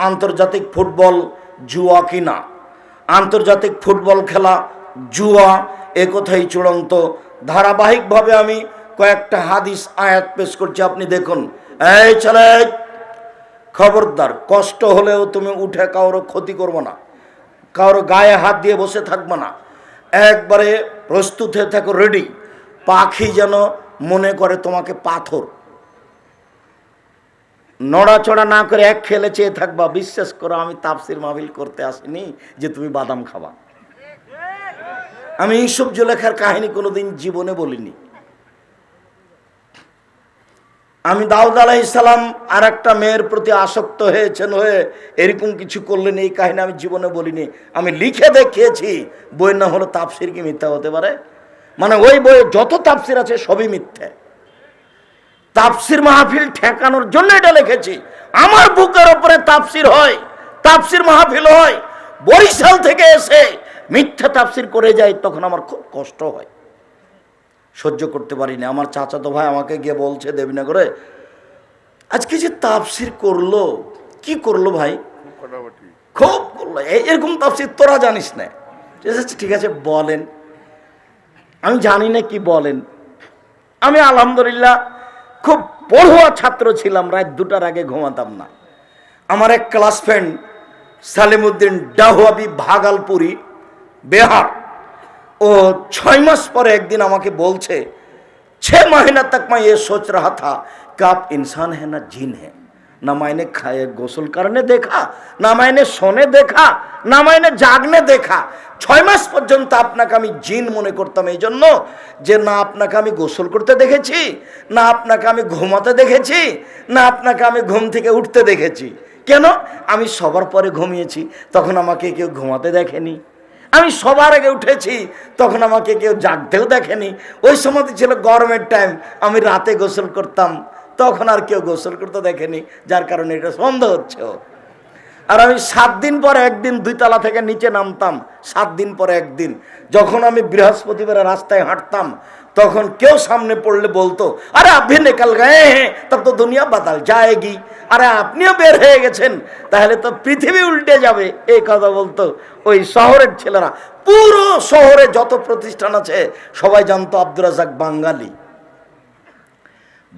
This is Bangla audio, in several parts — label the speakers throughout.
Speaker 1: আন্তর্জাতিক ফুটবল জুয়া কিনা, আন্তর্জাতিক ফুটবল খেলা জুয়া, এ কথাই চূড়ান্ত। ধারাবাহিকভাবে আমি কয়েকটা হাদিস আয়াত পেশ করছি, আপনি দেখুন। এই ছেলে, খবরদার, কষ্ট হলেও তুমি উঠে কারো ক্ষতি করবো না, কারো গায়ে হাত দিয়ে বসে থাকবো না, একবারে প্রস্তুত হয়ে থাকো, রেডি। পাখি যেন মনে করে তোমাকে পাথর, নড়াচড়া না করে এক খেলে চেয়ে থাকবা। বিশ্বাস করো, আমি তাফসির মাহফিল করতে আসিনি যে তুমি বাদাম খাবা। আমি ইউসুফ জুলেখার কাহিনী কোনোদিন জীবনে বলিনি। আমি দাউদ আলাইহিস সালাম আর একটা মেয়ের প্রতি আসক্ত হয়েছেন, হয়ে এরকম কিছু করলেন, এই কাহিনী আমি জীবনে বলিনি। আমি লিখে দেখিয়েছি। বইয়ের নাম হলো তাফসির কি মিথ্যা হতে পারে? মানে ওই বইয়ে যত তাফসির আছে সবই মিথ্যে। তাফসির মাহফিল ঠেকানোর জন্য এটা লিখেছি। আমার বুকের উপরে তাফসির হয়, তাফসির মাহফিল হয়, বরিশাল থেকে এসে মিথ্যা তাফসির করে যায়, তখন আমার খুব কষ্ট হয়, সহ্য করতে পারি না। আমার চাচাতো ভাই আমাকে গিয়ে বলছে দেবীনগরে, আজকে যে তাফসির করলো, কি করলো ভাই? খুব করলো, এরকম তাফসির তোরা জানিস না। ঠিক আছে বলেন। আমি জানি না কি বলেন। আমি আলহামদুলিল্লাহ খুব পড়ুয়া ছাত্র ছিলাম, রাত 2টার আগে ঘুমাতাম না। আমার এক ক্লাস ফ্রেন্ড সালিমউদ্দিন ডাহুয়াবি, ভাগলপুরি, बिहार, ও 6 मास পরে একদিন আমাকে বলছে, 6 महीना तक मैं ये सोच रहा था कि आप इंसान है ना जिन है। ना मैंने खाए गोसल करने देखा, ना मैंने सोने देखा, ना मैंने जागने देखा। 6 मास পর্যন্ত আপনাকে আমি জিন মনে করতাম, এই জন্য যে না আপনাকে আমি গোসল করতে দেখেছি, না আপনাকে আমি ঘুমাতে দেখেছি, না আপনাকে আমি ঘুম থেকে উঠতে দেখেছি। কেন? আমি সবার পরে ঘুমিয়েছি, তখন আমাকে কেউ ঘুমাতে দেখেনি। আমি সবার আগে উঠেছি, তখন আমাকে কেউ জাগতেও দেখেনি। ওই সময় ছিল গরমের টাইম, আমি রাতে গোসল করতাম, তখন আর কেউ গোসল করতে দেখেনি, যার কারণে এটা সন্দেহ হচ্ছে। আর আমি 7 दिन পরে একদিন 2 তলা থেকে নিচে নামতাম। 7 दिन পরে একদিন যখন আমি বৃহস্পতিবার রাস্তায় হাঁটতাম, তখন কেউ সামনে পড়লে বলতো, আরে আপনি নিকল গয়ে হ্যাঁ, তব তো দুনিয়া বদল যায়গি। আরে আপনিও বের হয়ে গেছেন, তাহলে তো পৃথিবী উল্টে যাবে। এই কথা বলতো ওই শহরের ছেলেরা। পুরো শহরে যত প্রতিষ্ঠান আছে সবাই জানতো আব্দুর রাজ্জাক বাঙালি।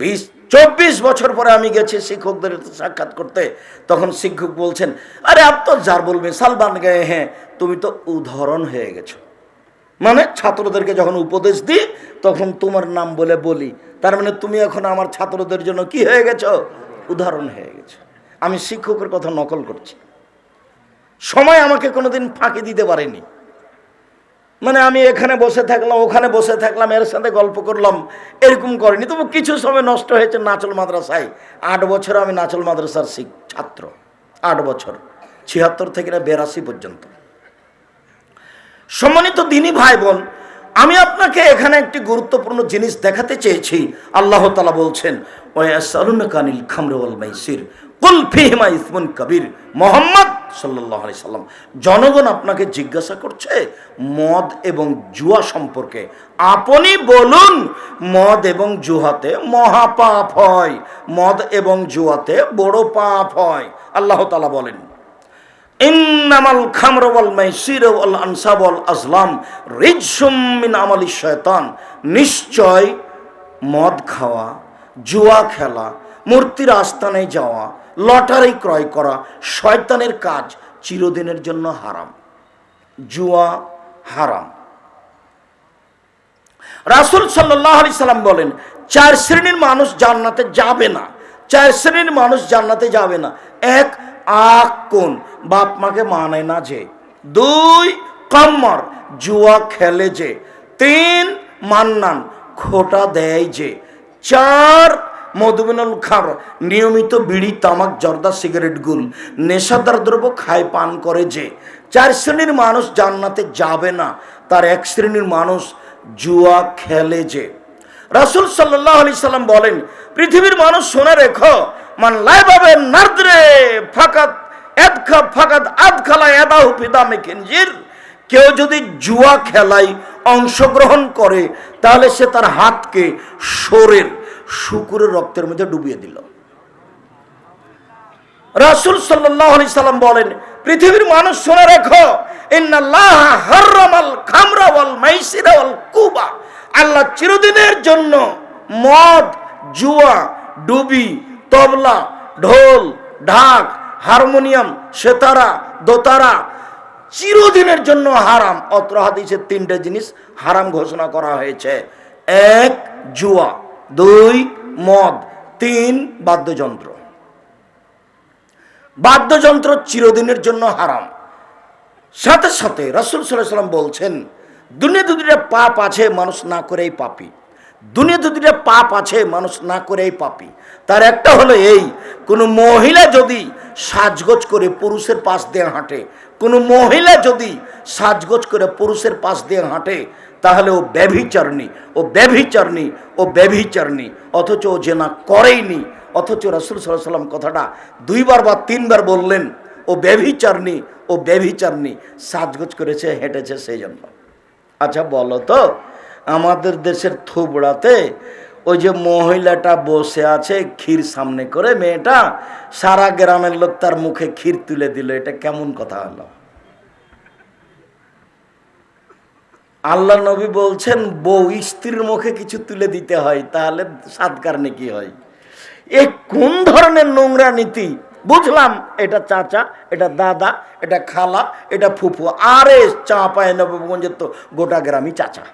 Speaker 1: 20-24 বছর পরে আমি গেছি শিক্ষকদের সাক্ষাৎ করতে, তখন শিক্ষক বলছেন, আরে আপ তো যার বলবে সালমান গয়ে হ্যাঁ, তুমি তো উদাহরণ হয়ে গেছো। মানে ছাত্রদেরকে যখন উপদেশ দিই তখন তোমার নাম বলে বলি, তার মানে তুমি এখন আমার ছাত্রদের জন্য কি হয়ে গেছো? উদাহরণ হয়ে গেছে। আমি শিক্ষকের কথা নকল করছি। সময় আমাকে কোনোদিন ফাঁকি দিতে পারেনি। মানে আমি এখানে বসে থাকলাম, ওখানে বসে থাকলাম, এর সাথে গল্প করলাম, এরকম করেনি। তবু কিছু সময় নষ্ট হয়েছে নাচল মাদ্রাসায়। 8 বছর আমি নাচল মাদ্রাসার ছাত্র, 8 বছর, 76 থেকে 82 পর্যন্ত। সম্মানিত দিনী ভাই বোন, আমি আপনাকে এখানে একটি গুরুত্বপূর্ণ জিনিস দেখাতে চেয়েছি। আল্লাহ তাআলা বলছেন, ওয়ায়াসআলুনাকা আনিল খামরি ওয়াল মাইসির কুল ফীহিমা ইসমুন কবির। মুহাম্মদ সাল্লাল্লাহু আলাইহি সাল্লাম, জনগণ আপনাকে জিজ্ঞাসা করছে মদ এবং জুয়া সম্পর্কে। আপনি বলুন মদ এবং জুয়াতে মহাপাপ হয়, মদ এবং জুয়াতে বড় পাপ হয়। আল্লাহ তাআলা বলেন, ইন্নামাল খামরু ওয়াল মাইসিরু ওয়াল আনসাব ওয়াল আজলাম রিজসুম মিন আমালিশ শয়তান। নিশ্চয় মদ খাওয়া, জুয়া খেলা, মূর্তির আস্তানে যাওয়া, লটারি ক্রয় করা শয়তানের কাজ, চিরদিনের জন্য হারাম। জুয়া হারাম। রাসূল সাল্লাল্লাহু আলাইহি সাল্লাম বলেন, 4 শ্রেণীর মানুষ জান্নাতে যাবে না। 4 শ্রেণীর মানুষ জান্নাতে যাবে না। 1, আক কোন, বাপ মাকে মানায় না যে। 2, কাম্মার, জুয়া খেলে যে। 3, মান্নান, খোটা দেয় যে। 4, মধুমিনুল খার, নিয়মিত বিড়ি, তামাক, জর্দা, সিগারেট, গুল, নেশাদার দ্রব্য খায়, পান করে যে। 4 শ্রেণীর মানুষ জান্নাতে যাবে না। তার 1 শ্রেণীর মানুষ জুয়া খেলে যে। রাসূল সাল্লাল্লাহু আলাইহি সাল্লাম বলেন, পৃথিবীর মানুষ শুনে রেখো, মান লাইবাবে নারদরে ফাকাত এদখা ফাকাত আদখালা ইয়াদাহু ফি দামি খিনজির। কেউ যদি জুয়া খেলায় অংশগ্রহণ করে তাহলে সে তার হাতকে শোরের, শুকুরের রক্তের মধ্যে ডুবিয়ে দিল। রাসূল সাল্লাল্লাহু আলাইহি সাল্লাম বলেন, পৃথিবীর মানুষ শুনে রেখো, ইন্নাল্লাহা হারামাল খামরা ওয়াল মাইসিরা ওয়াল কুবা, আল্লাহ চিরদিনের জন্য মদ, জুয়া, ডুবি, তবলা, ঢোল, ঢাক, হারমোনিয়াম, সেতারা, দোতারা চিরদিনের জন্য হারাম। অত্র হাদিসে 3টে জিনিস হারাম ঘোষণা করা হয়েছে। 1 জুয়া, 2 মদ, 3 বাদ্যযন্ত্র। বাদ্যযন্ত্র চিরদিনের জন্য হারাম। সাথে সাথে রাসূল সাল্লাল্লাহু আলাইহি ওয়াসাল্লাম বলছেন, দুনিয়াতে দুইটা পাপ আছে মানুষ না করেই পাপী। দুনিয়াতে দুইটা পাপ আছে মানুষ না করেই পাপী। তার একটা হলো এই, কোনো মহিলা যদি সাজগোজ করে পুরুষের পাশ দিয়ে হাঁটে, কোনো মহিলা যদি সাজগোজ করে পুরুষের পাশ দিয়ে হাঁটে, তাহলে ও ব্যভিচারিণী, ও ব্যভিচারিণী, ও ব্যভিচারিণী, অথচ ও জেনা করেইনি। অথচ রাসূল সাল্লাল্লাহু আলাইহি ওয়াসাল্লাম কথাটা 2 বার বা 3 বার বললেন, ও ব্যভিচারিণী, ও ব্যভিচারিণী, সাজগোজ করেছে, হেঁটেছে সেই জন্য। আচ্ছা বলো তো, আমাদের দেশের থুবড়াতে ওই যে মহিলাটা বসে আছে ক্ষীর সামনে করে, মেয়েটা, সারা গ্রামের লোক তার মুখে ক্ষীর তুলে দিল, এটা কেমন কথা হলো? আল্লাহ নবী বলছেন বউ স্ত্রীর মুখে কিছু তুলে দিতে হয়, তাহলে সাদকার নেকি হয়। এ কোন ধরনের নোংরা নীতি? বুঝলাম এটা চাচা, এটা দাদা, এটা খালা, এটা ফুফু, আরে চাঁপাইনবাবগঞ্জের তো গোটা গ্রামই চাচা।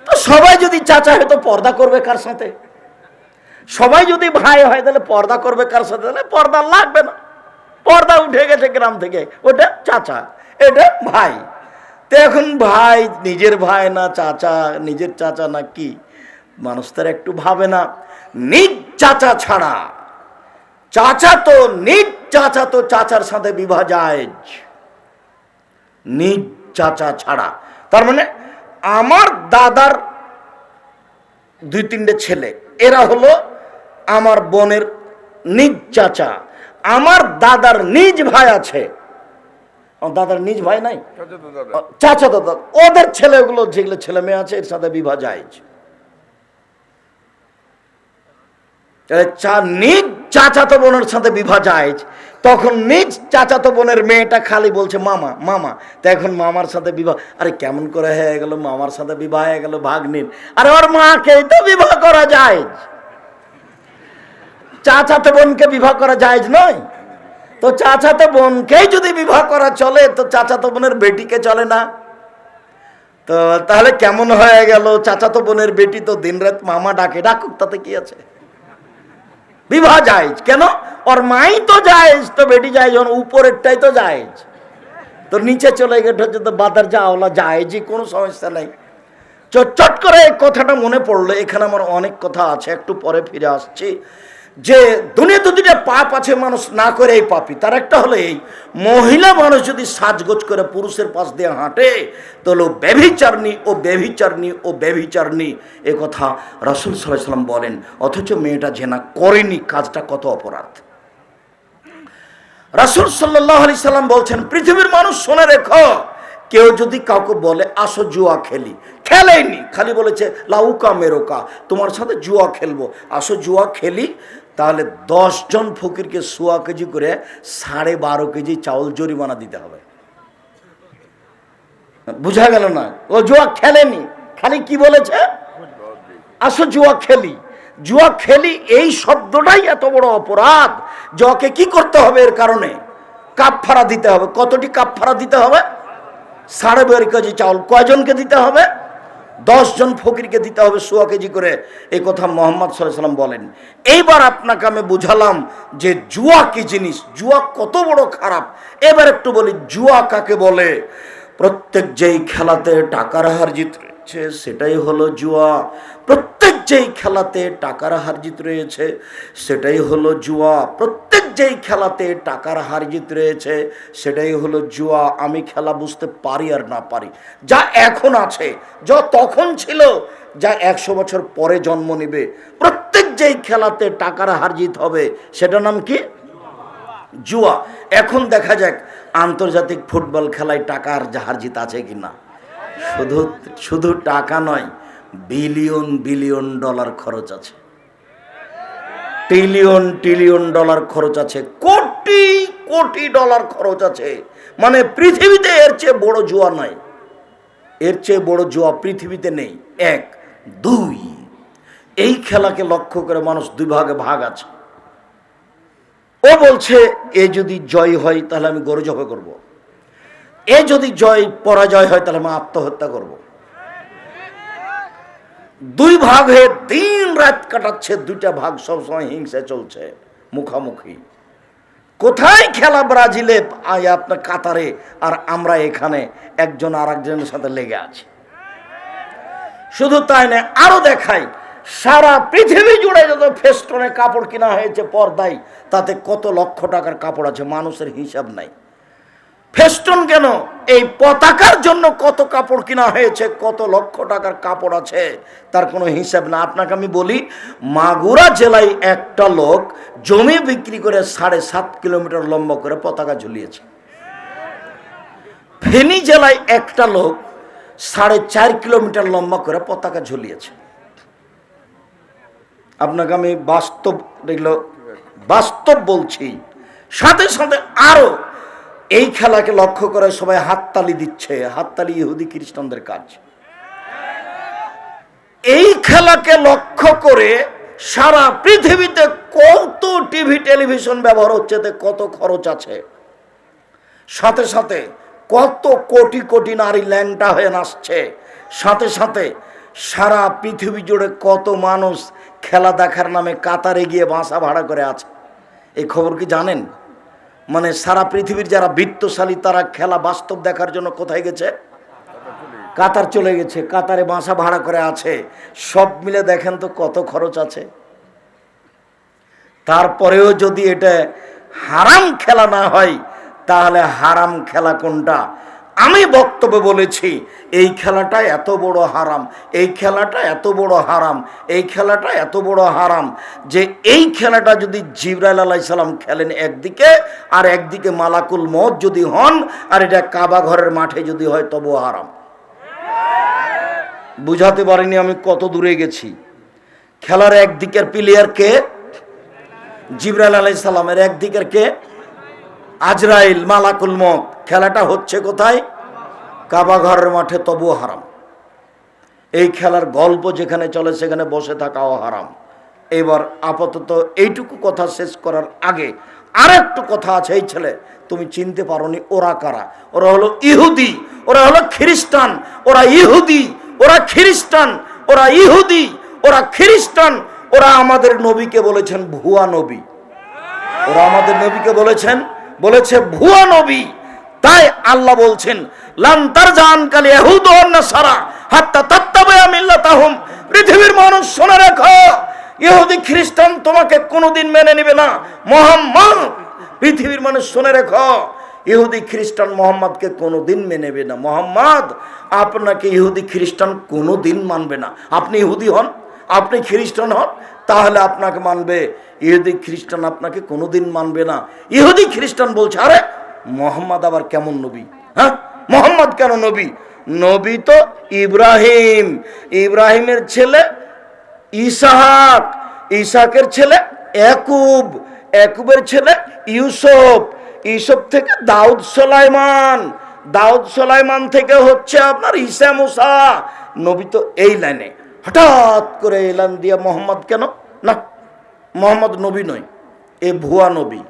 Speaker 1: তো সবাই যদি চাচা হয় তো পর্দা করবে কার সাথে? সবাই যদি ভাই হয় তাহলে পর্দা করবে কার সাথে? তাহলে পর্দা লাগবে না, পর্দা উঠে গেছে গ্রাম থেকে, ওটা চাচা, এটা ভাই। তো এখন ভাই নিজের ভাই না চাচা, নিজের চাচা না কি, মানুষ তার একটু ভাবে না। নিজ চাচা ছাড়া চাচা তো, নিজ চাচা তো চাচার সাথে বিবাহ জায়েজ, নিজ চাচা ছাড়া। তার মানে আমার দাদার 2-3টে ছেলে, এরা হলো আমার বোনের নিজ চাচা। আমার দাদার নিজ ভাই আছে, দাদার নিজ ভাই নাই, চাচা দাদা, ওদের ছেলেগুলো যেগুলো ছেলে মেয়ে আছে এর সাথে বিবাহ জায়েজ। নিজ চাচাতো বোনের সাথে বিবাহ জায়েজ। তখন নিজ চাচাতো বোনের মেয়েটা খালি বলছে মামা মামা, তো এখন মামার সাথে বিবাহ, আরে কেমন করে হয়ে গেল মামার সাথে বিবাহ হয়ে গেল ভাগ্নির? আরে ওর মাকেই তো বিবাহ করা জায়েজ, চাচাতো বোনকে বিবাহ করা জায়েজ নয়? তো চাচাতো বোনকেই যদি বিবাহ করা চলে, তো চাচাতো বোনের বেটিকে চলে না? তো তাহলে কেমন হয়ে গেল? চাচাতো বোনের বেটি তো দিনরাত মামা ডাকে, ডাকুক, তাতে কি আছে? বিবাহ জায়েজ। কেন? ওর মাই তো জায়েজ, তো বেটি জায়েজ, উপরেরটাই তো জায়েজ, তো নিচে চলে গেছে তো বাদার যা ওলা জায়েজই, কোনো সমস্যা নাই। চট করে এই কথাটা মনে পড়লো। এখানে আমার অনেক কথা আছে, একটু পরে ফিরে আসছি। যে দুনিয়াতে দুইটা পাপ আছে মানুষ না করে এই পাপী। তার একটা হলো এই, মহিলা মানুষ যদি সাজগোজ করে পুরুষের পাশ দিয়ে হাঁটে, তাহলে ব্যভিচারিণী, ও ব্যভিচারিণী, ও ব্যভিচারিণী, এ কথা রাসূল সাল্লাল্লাহু আলাইহি ওয়াসাল্লাম বলেন। অথচ মেয়েটা জেনা করেনি, কাজটা কত অপরাধ। রাসূল সাল্লাল্লাহু আলাইহি সাল্লাম বলছেন, পৃথিবীর মানুষ শুনে রেখো, কেউ যদি কাউকে বলে আসো জুয়া খেলি, খেলেনি, খালি বলেছে লাউকা মেরোকা, তোমার সাথে জুয়া খেলবো, আসো জুয়া খেলি, তাহলে 10 জন ফকিরকে 1.25 কেজি করে 12.5 কেজি চাউল জরিমানা দিতে হবে। বুঝা গেল না? ও জুয়া খেলেনি, খালি কি বলেছে আসো জুয়া খেলি। জুয়া খেলি এই শব্দটাই এত বড় অপরাধ, যাকে কি করতে হবে? এর কারণে কাফফারা দিতে হবে। কতটি কাফফারা দিতে হবে? 12.5 কেজি চাউল। কয়জনকে দিতে হবে? 10 জন ফকিরকে দিতে হবে 1.25 কেজি করে। এই কথা মুহাম্মদ সাল্লাল্লাহু আলাইহি ওয়াসাল্লাম বলেন। এইবার আপনাকে আমি বুঝালাম যে জুয়া কি জিনিস, জুয়া কত বড় খারাপ। এবার একটু বলি জুয়া কাকে বলে। প্রত্যেক যেই খেলাতে টাকার হার জিত রয়েছে সেটাই হলো জুয়া। প্রত্যেক যেই খেলাতে টাকার হার জিত রয়েছে সেটাই হলো জুয়া। প্রত্যেক যেই খেলাতে টাকার হার জিত রয়েছে সেটাই হলো জুয়া। আমি খেলা বুঝতে পারি আর না পারি, যা এখন আছে, যা তখন ছিল, যা 100 বছর পরে জন্ম নেবে, প্রত্যেক যেই খেলাতে টাকার হার জিত হবে সেটার নাম কি? জুয়া। এখন দেখা যাক আন্তর্জাতিক ফুটবল খেলায় টাকার হার জিত আছে কিনা। শুধু টাকা নয়, বিলিয়ন বিলিয়ন ডলার খরচ আছে। ট্রিলিয়ন ট্রিলিয়ন ডলার খরচ আছে, কোটি কোটি ডলার খরচ আছে। মানে পৃথিবীতে এর চেয়ে বড় জুয়া নাই, এর চেয়ে বড় জুয়া পৃথিবীতে নেই। এক। দুই, এই খেলাকে লক্ষ্য করে মানুষ দুই ভাগে ভাগ আছে। ও বলছে এ যদি জয় হয় তাহলে আমি গরু জবাই করব, এ যদি পরাজয় হয় তাহলে আমি আত্মহত্যা করব। দুই ভাগ হয়ে দিন রাত কাটাচ্ছে, দুইটা ভাগ সবসময় হিংসা চলছে, মুখামুখি। কোথায় খেলা? ব্রাজিলে, আপনার কাতারে, আর আমরা এখানে একজন আর একজনের সাথে লেগে আছি। শুধু তাই না, আরো দেখাই, সারা পৃথিবী জুড়ে যত ফেস্টনে কাপড় কিনা হয়েছে পর্দায়, তাতে কত লক্ষ টাকার কাপড় আছে, মানুষের হিসাব নাই। ফেস্টন কেন? এই পতাকার জন্য কত কাপড় কিনা হয়েছে, কত লক্ষ টাকার কাপড় আছে, তার কোনো হিসাব না। আপনাকে আমি বলি, মাগুরা জেলায় একটা লোক জমি বিক্রি করে 7.5 কিলোমিটার লম্বা করে পতাকা ঝুলিয়েছে। ফেনী জেলায় একটা লোক 4.5 কিলোমিটার লম্বা করে পতাকা ঝুলিয়েছে। আপনাকে আমি বাস্তব বলছি। সাথে সাথে আরো এই খেলাকে লক্ষ্য করে সবাই হাততালি দিচ্ছে। হাততালি ইহুদি খ্রিস্টানদের কাজ। এই খেলাকে লক্ষ্য করে সারা পৃথিবীতে কত টিভি টেলিভিশন ব্যবহার হচ্ছে, কত খরচ আছে। সাথে সাথে কত কোটি কোটি নারী ল্যাংটা হয়ে নাচছে। সাথে সাথে সারা পৃথিবী জুড়ে কত মানুষ খেলা দেখার নামে কাতারে গিয়ে বাসা ভাড়া করে আছে। এই খবর কি জানেন? মানে সারা পৃথিবীর যারা বিত্তশালী তারা খেলা বাস্তব দেখার জন্য কোথায় গেছে? কাতার চলে গেছে, কাতারে বাসা ভাড়া করে আছে। সব মিলে দেখেন তো কত খরচ আছে। তারপরেও যদি এটা হারাম খেলা না হয়, তাহলে হারাম খেলা কোনটা? আমি বক্তব্যে বলেছি এই খেলাটা এত বড় হারাম, এই খেলাটা এত বড় হারাম, এই খেলাটা এত বড় হারাম যে এই খেলাটা যদি জিবরাইল আলাইহিস সালাম খেলেন একদিকে, আর একদিকে মালাকুল মউত যদি হন, আর এটা কাবা ঘরের মাঠে যদি হয়, তবুও হারাম। বুঝাতে পারিনি আমি কত দূরে গেছি। খেলার একদিকের প্লেয়ার কে? জিবরাইল আলাইহিস সালামের। একদিকের কে? আজরাইল, মালাকুল মউত। খেলাটা হচ্ছে কোথায়? কাবা ঘরের মাঠে, তবুও হারাম। এই খেলার গল্প যেখানে চলে সেখানে বসে থাকাও হারাম। এবার আপাতত এইটুকু কথা শেষ করার আগে আর একটু কথা আছে। এই ছেলে তুমি চিনতে পারোনি, ওরা কারা? ওরা হলো ইহুদি, ওরা হলো খ্রিস্টান। ওরা ইহুদি, ওরা খ্রিস্টান, ওরা ইহুদি, ওরা খ্রিস্টান। ওরা আমাদের নবীকে বলেছেন ভুয়া নবী। ওরা আমাদের নবীকে বলেছে ভুয়া নবী। তাই আল্লাহ বলছেন লান তারজান কাল ইয়াহুদ ওয়ান নাসারা হাত্তা তাত্তাবিয়া মিল্লাতাহুম। পৃথিবীর মানুষ শুনে রাখো, ইহুদি খ্রিস্টান তোমাকে কোনোদিন মেনে নেবে না। মুহাম্মদ, পৃথিবীর মানুষ শুনে রাখো, ইহুদি খ্রিস্টান মোহাম্মদকে কোনোদিন মেনে নেবে না। মোহাম্মদ আপনাকে ইহুদি খ্রিস্টান কোনোদিন মানবে না। আপনি ইহুদি হন, আপনি খ্রিস্টান হন, তাহলে আপনাকে মানবে। ইহুদি খ্রিস্টান আপনাকে কোনোদিন মানবে না। ইহুদি খ্রিস্টান বলছে আরে মোহাম্মদ আবার কেমন নবী? হ্যাঁ, মোহাম্মদ কেন নবী? নবী তো ইব্রাহিম, ইব্রাহিমের ছেলে ইসহাক, ইসহাকের ছেলে ইয়াকুব, ইয়াকুবের ছেলে ইউসুফ, ইউসুফ থেকে দাউদ সুলাইমান, দাউদ সুলাইমান থেকে হচ্ছে আপনার ঈসা মুসা। নবী তো এই লাইনে। হঠাৎ করে এলান দিয়া মোহাম্মদ কেন? না, মোহাম্মদ নবী নয়, এ ভুয়া নবী।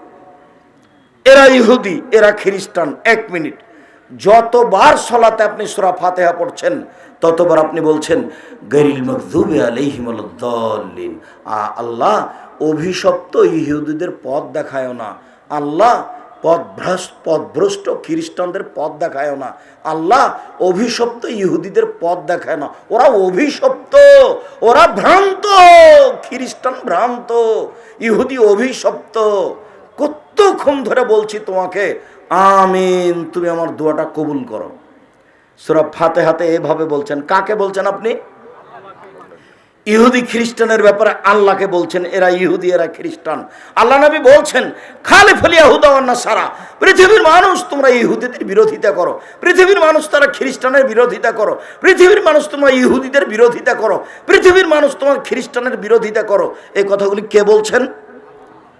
Speaker 1: এরা ইহুদি, এরা খ্রিস্টান। 1 মিনিট, যতবার সালাতে আপনি সূরা ফাতিহা পড়ছেন ততবার আপনি বলছেন গায়রিল মাগযুবি আলাইহিম ওয়ালাদ-দাল্লিন। আল্লাহ অভিশপ্ত ইহুদিদের পথ দেখায়ও না। আল্লাহ পথভ্রষ্ট খ্রিস্টানদের পথ দেখায় না। আল্লাহ অভিশপ্ত ইহুদিদের পথ দেখায় না। ওরা অভিশপ্ত, ওরা ভ্রান্ত। খ্রিস্টান ভ্রান্ত, ইহুদি অভিশপ্ত। কতক্ষণ ধরে বলছি তোমাকে আমিন, তুমি আমার দোয়াটা কবুল করো। সূরা ফাতিহাতে এভাবে বলছেন। কাকে বলছেন আপনি? ইহুদি খ্রিস্টানের ব্যাপারে আল্লাহকে বলছেন এরা ইহুদি, এরা খ্রিস্টান। আল্লাহ নবী বলছেন খালিফুল ইয়াহুদা ওয়ান নাসারা, পৃথিবীর মানুষ তোমরা ইহুদিদের বিরোধিতা করো, পৃথিবীর মানুষ তারা খ্রিস্টানের বিরোধিতা করো, পৃথিবীর মানুষ তোমরা ইহুদিদের বিরোধিতা করো, পৃথিবীর মানুষ তোমার খ্রিস্টানের বিরোধিতা করো। এই কথাগুলি কে বলছেন?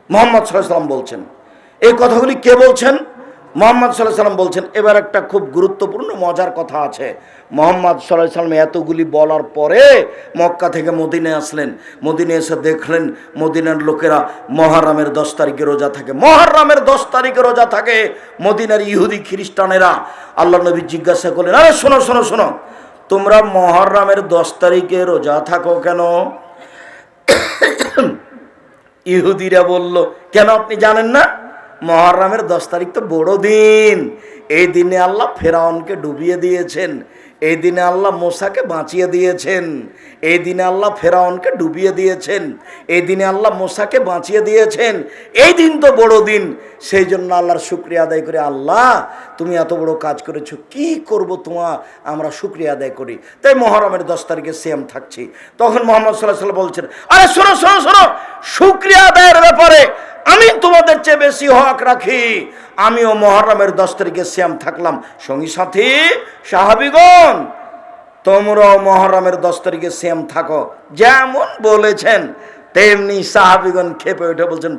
Speaker 1: মুহাম্মদ সাল্লাল্লাহু আলাইহি ওয়াসাল্লাম বলছেন। এই কথাগুলি কে বলছেন? মুহাম্মদ সাল্লাল্লাহু আলাইহি ওয়াসাল্লাম বলছেন। এবার একটা খুব গুরুত্বপূর্ণ মজার কথা আছে। মুহাম্মদ সাল্লাল্লাহু আলাইহি ওয়াসাল্লাম এতগুলি বলার পরে মক্কা থেকে মদিনায় আসলেন। মদিনায় এসে দেখলেন মদিনার লোকেরা মুহররমের 10 তারিখে রোজা থাকে। মুহররমের 10 তারিখে রোজা থাকে মদিনার ইহুদি খ্রিস্টানেরা। আল্লাহ নবী জিজ্ঞাসা করলেন, আরে শোনো শোনো শোনো, তোমরা মুহররমের 10 তারিখে রোজা থাকো কেন? ইহুদিরা বলল, কেন আপনি জানেন না? মুহররমের 10 তারিখ তো বড় দিন। এই দিনে আল্লাহ ফেরাউনকে ডুবিয়ে দিয়েছেন, এই দিনে আল্লাহ মুসাকে বাঁচিয়ে দিয়েছেন, এই দিনে আল্লাহ ফেরাউনকে ডুবিয়ে দিয়েছেন, এই দিনে আল্লাহ মুসাকে বাঁচিয়ে দিয়েছেন। এই দিন তো বড় দিন, সেই জন্য আল্লাহর শুকরিয়া আদায় করে, আল্লাহ তুমি এত বড় কাজ করেছো, কি করব তোমার, আমরা শুকরিয়া আদায় করি, তাই মুহররমের 10 তারিখে সিয়াম থাকছি। তখন মুহাম্মদ সাল্লাল্লাহু আলাইহি ওয়াসাল্লাম বলছেন, আরে শোনো শোনো শোনো, শুকরিয়া আদায়ের ব্যাপারে আমি তোমাদের চেয়ে বেশি হক রাখি। আমিও মুহররমের 10 তারিখে সিয়াম থাকলাম। সঙ্গী সাথী সাহাবীগণ, তোমরাও মুহররমের 10 তারিখে সিয়াম থাকো। যেমন বলেছেন তেমনি সাহাবীগণ ক্ষেপে উঠে বলছেন,